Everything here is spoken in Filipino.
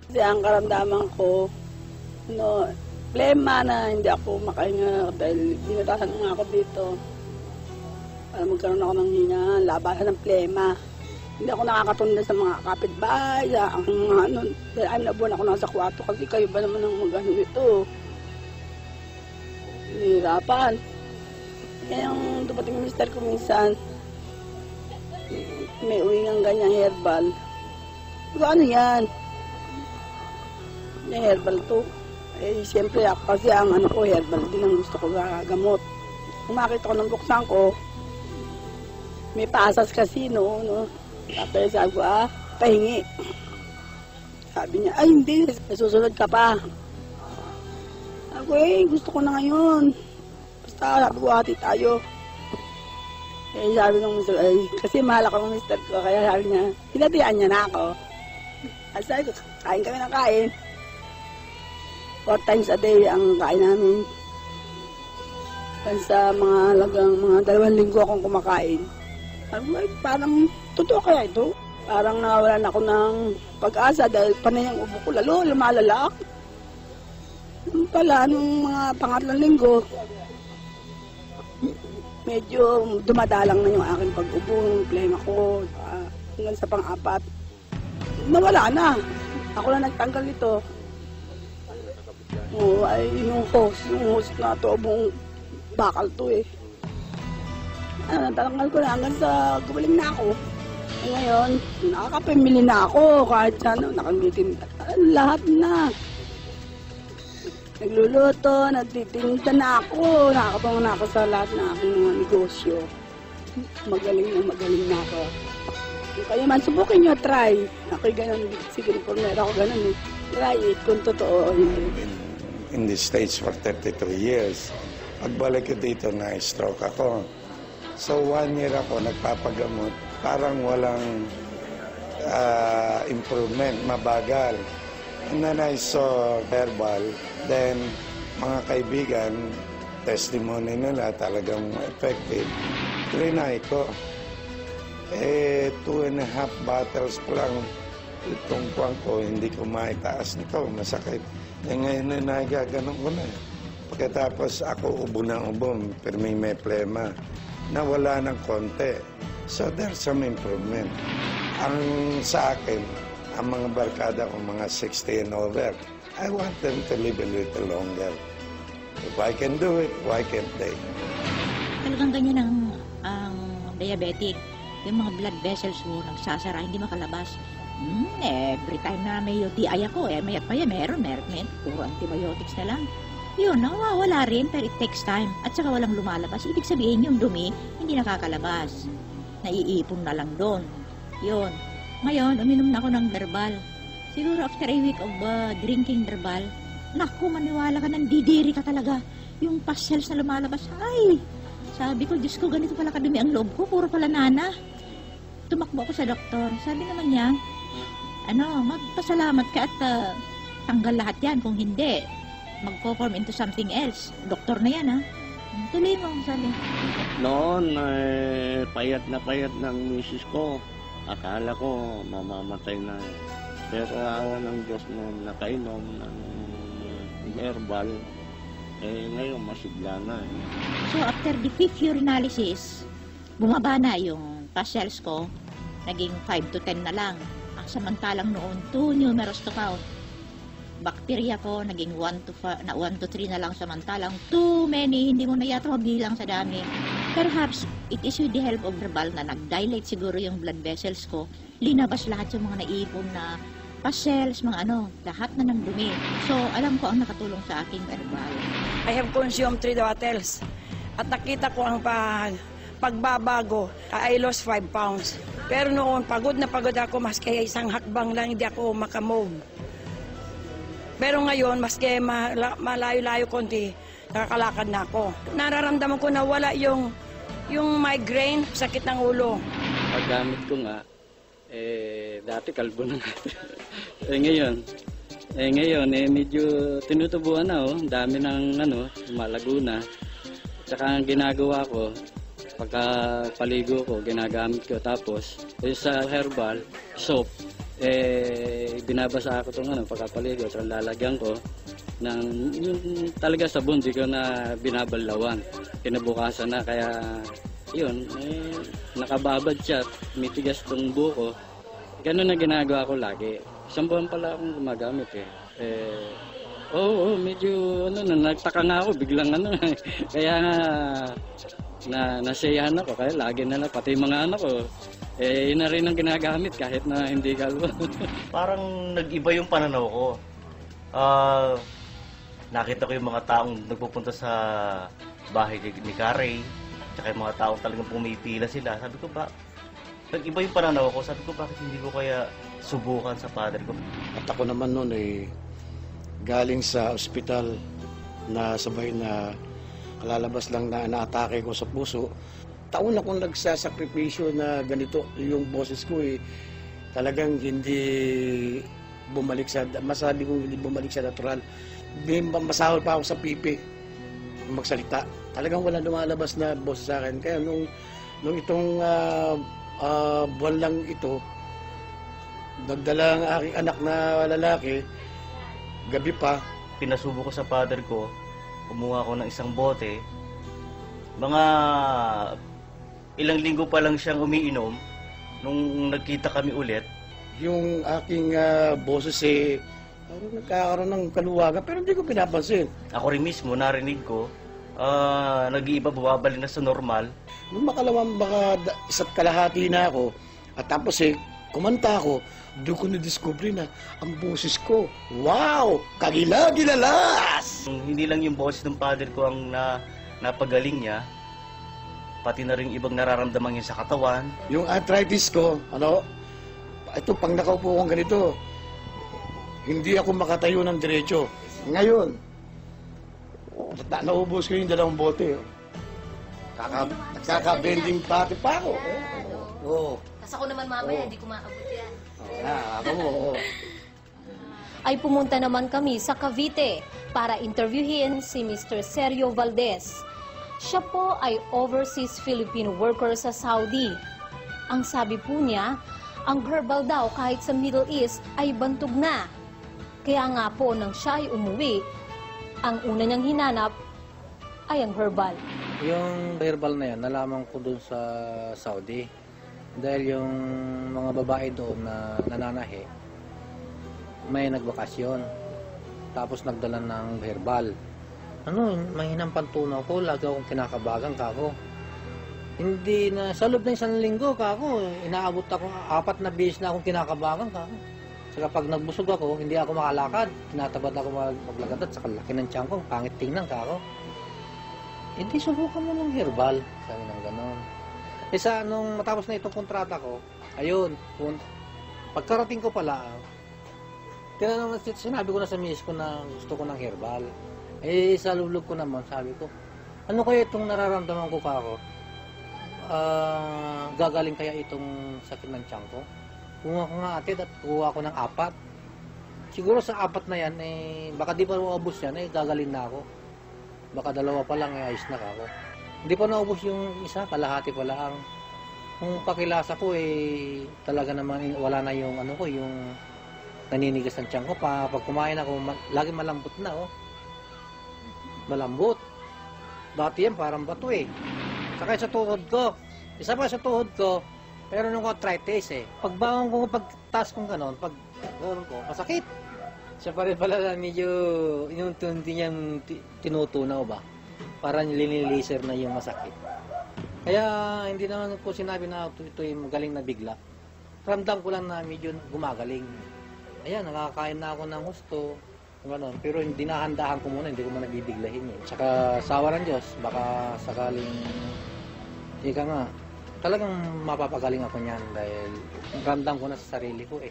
Kasi ang karamdaman ko, plema na hindi ako makahinga dahil binutasan nga ako dito. Para magkaroon ako ng hinga, labasan ng plema. Hindi ako nakakatunda sa mga kapitbahay, ang mga dahil alam na buwan ako nasa kwarto kasi kayo ba naman ang mag-ano ito. Hirapan. Kaya yung dumating mister ko minsan, may uwi ng ganyang herbal. Ano yan? Yung herbal to. Eh, siyempre ako kasi ang ano ko, herbal din ang gusto ko gagamot. Kung makita ko nung buksan ko, may pasas kasi, no? Tapos sabi ko, pahingi. Sabi niya, ay hindi, susunod ka pa. Sabi ko, gusto ko na ngayon. Basta, sabi ko, hati tayo. Eh, sabi ng mister, kasi mahal ako ng mister ko, kaya sabi niya, hinatian niya na ako. At sabi ko, kain kami ng kain. 4 times a day ang kain namin. Sa mga 2 linggo akong kumakain. Sabi ko, parang totoo kaya ito? Parang nawalan ako ng pag-asa dahil panay ang ubo ko lalo, lumalala. Pala, nung mga pangatlong linggo, medyo dumadalang na yung aking pag-ubo, yung plema ko, hanggang sa pang-4. Nawala na. Ako na nagtanggal ito. Ay yung host na ito, buong bakal to eh. Natanggal ko na hanggang sa gumaling na ako. Ngayon, nakakapamili na ako kahit ano, nakangitin. Lahat na. Nagluluto, nagtitinda na ako. Nakakapang na ako sa lahat ng aking mga negosyo. Magaling na ako. Kaya man, subukin nyo, try. Ako'y ganun, sige, informer ako ganun eh. Try it kung totoo. In the States for 32 years. Pagbalik ko dito, na-stroke ako. So 1 year ako nagpapagamot, parang walang improvement, mabagal. And then I saw herbal, then mga kaibigan, testimony nila talagang effective. Trinay ko. 2.5 bottles pa lang itong kuwang ko, hindi ko maitaas nito, masakit. Ngayon na nagaganon ko na. Pagkatapos ako ubo ng ubo, pero may plema. Nawala ng konti. So there's some improvement. Ang sa akin, ang mga barkada ko, mga 60 and over, I want them to live a little longer. If I can do it, why can't they? Talagang ganyan ang diabetic. Yung mga blood vessels mo, nagsasara, hindi makalabas. Every time na may UTI ako, mayat pa yan, meron. Puro antibiotics na lang. Yun, nawawala rin, pero it takes time. At saka walang lumalabas. Ibig sabihin, yung dumi, hindi nakakalabas. Naiipon na lang doon. Yun. Ngayon, uminom na ako ng herbal. Siguro after a week of drinking herbal, naku, maniwala ka, nandidiri ka talaga. Yung pus na lumalabas, ay! Sabi ko, Diyos ko, ganito pala kadumi ang loob ko, puro pala nana. Tumakbo ako sa doktor. Sabi naman niya, magpasalamat ka at tanggal lahat yan. Kung hindi, mag-form into something else. Doktor na yan, ha? Tuloy mo, sabi. Noon, payat ng misis ko. Akala ko mamamatay na. Pero awa ng Diyos na nakainom ng herbal, ngayon masigla na. So, after the 5th urinalysis, bumaba na yung pus ko. Naging 5 to 10 na lang. Samantalang noon, too numerous to count. Bacteria ko, naging 1 to 3 na lang, samantalang too many, hindi mo na yata mabilang sa dami. Perhaps, it is with the help of herbal na nag-dilate siguro yung blood vessels ko. Linabas lahat yung mga naipon na pus cells, lahat na ng dumi. So, alam ko ang nakatulong sa aking herbal. I have consumed 3 bottles. At nakita ko ang pagbabago. I lost 5 pounds. Pero noon, pagod na pagod ako, maski isang hakbang lang, hindi ako makamove. Pero ngayon, maski malayo-layo konti, nakakalakad na ako. Nararamdaman ko na wala yung migraine, sakit ng ulo. Paggamit ko nga, dati kalbo na nga. Ngayon, medyo tinutubuan na, oh. Dami ng, malago na. Tsaka ang ginagawa ko, pagka paligo ko, ginagamit ko. Tapos, sa herbal, soap, binabasa ako itong pagkapaligo, so lalagyan ko ng yung talaga sabon, di ko na binabalawan. Kinabukasan na, kaya yun, nakababad siya, mitigas tong buko. Ganun na ginagawa ko lagi. Isang buwan pala akong gumagamit medyo nagtaka nga ako, biglang kaya nga nasayahan ako, kaya lagi na lang, pati mga anak ko, yun na rin ang ginagamit kahit na hindi kalbo. Parang nag-iba yung pananaw ko. Nakita ko yung mga taong nagpupunta sa bahay ni Carey, tsaka yung mga taong talagang pumipila sila. Sabi ko ba, nag-iba yung pananaw ko. Sabi ko, bakit hindi ko kaya subukan sa father ko? At ako naman noon galing sa ospital na sabay na kalalabas lang na naatake ko sa puso. Taon akong nagsasakripisyo na ganito yung boses ko talagang hindi bumalik sa, masabi kong hindi bumalik sa natural. Masahol pa ako sa pipi magsalita. Talagang wala lumalabas na boses sa akin. Kaya nung itong buwan lang ito, nagdala ang aking anak na lalaki, gabi pa. Pinasubo ko sa father ko, kumuha ko ng isang bote. Mga ilang linggo pa lang siyang umiinom nung nagkita kami ulit. Yung aking boses parang nagkakaroon ng kaluwagan, pero hindi ko pinapansin. Ako rin mismo, narinig ko, nag-iiba, bumabalik na sa normal. Nung makalawang baka isa't kalahati na ako, at tapos kumanta ako, doon ko na-discover na ang boses ko, wow! Kagila-gilalas! Hindi lang yung boses ng father ko ang napagaling niya, pati na rin ibang nararamdaman niya sa katawan. Yung arthritis ko, ito pang nakaupo kong ganito, hindi ako makatayo ng diretso. Ngayon, naubos ko yung 2 bote. Kaka-bending pati pa ako. Oo. Kasi ako naman mamaya, hindi ko maabot yan. Ako mo, Ay pumunta naman kami sa Cavite para interviewin si Mr. Sergio Valdez. Siya po ay overseas Filipino worker sa Saudi. Ang sabi po niya, ang herbal daw kahit sa Middle East ay bantog na. Kaya nga po nang siya ay umuwi, ang una niyang hinanap ay ang herbal. Yung herbal na yan, nalaman ko dun sa Saudi. Dahil yung mga babae doon na nananahi, may nagbakasyon. Tapos nagdala ng herbal. Mahinang pantunaw ko, lagi akong kinakabagan kako. Hindi na, sa loob ng 1 linggo kako, inaabot ako, 4 na beses na akong kinakabagan kako. Saka pag nagbusog ako, hindi ako makalakad. Tinatabad ako maglakad at saka laki ng tiyan ko, pangit tingnan kako. Hindi, subukan mo ng herbal. Sabi ng ganon. Nung matapos na itong kontrata ko, ayun, pagkarating ko pala, sinabi ko na sa miss ko na gusto ko ng herbal. Sa lulog ko naman, sabi ko, ano kaya itong nararamdaman ko kako? Gagaling kaya itong sakit ng tiyan ko? Kumuha ko nga atid at kuha ko ng 4. Siguro sa 4 na yan, baka di pa maubos yan, gagaling na ako. Baka 2 pa lang, ayos na ako. Hindi pa naubos yung isa, kalahati pa lang. Kung pakilasa ko, talaga naman wala na yung yung naninigas ng tiyan ko. Pag kumain ako, lagi malambot na, Malambot. Dati yan, parang bato, Saka sa tuhod ko. Isa pa sa tuhod ko, pero nung arthritis, Pagbangon ko, pagtaas kong ganon, pag gano'n ko, masakit. Siya pa rin pala medyo, yung tunti niyang tinutunaw ba? Parang liniliser na yung masakit. Kaya hindi naman ko sinabi na ito yung magaling na bigla. Ramdam ko lang na medyo gumagaling. Ayan, nakakain na ako ng gusto. Ganon. Pero hindi nahandahan ko muna, hindi ko muna bibiglahin Tsaka sawa ng Diyos, baka sakaling, ika nga, talagang mapapagaling ako niyan dahil ramdam ko na sa sarili ko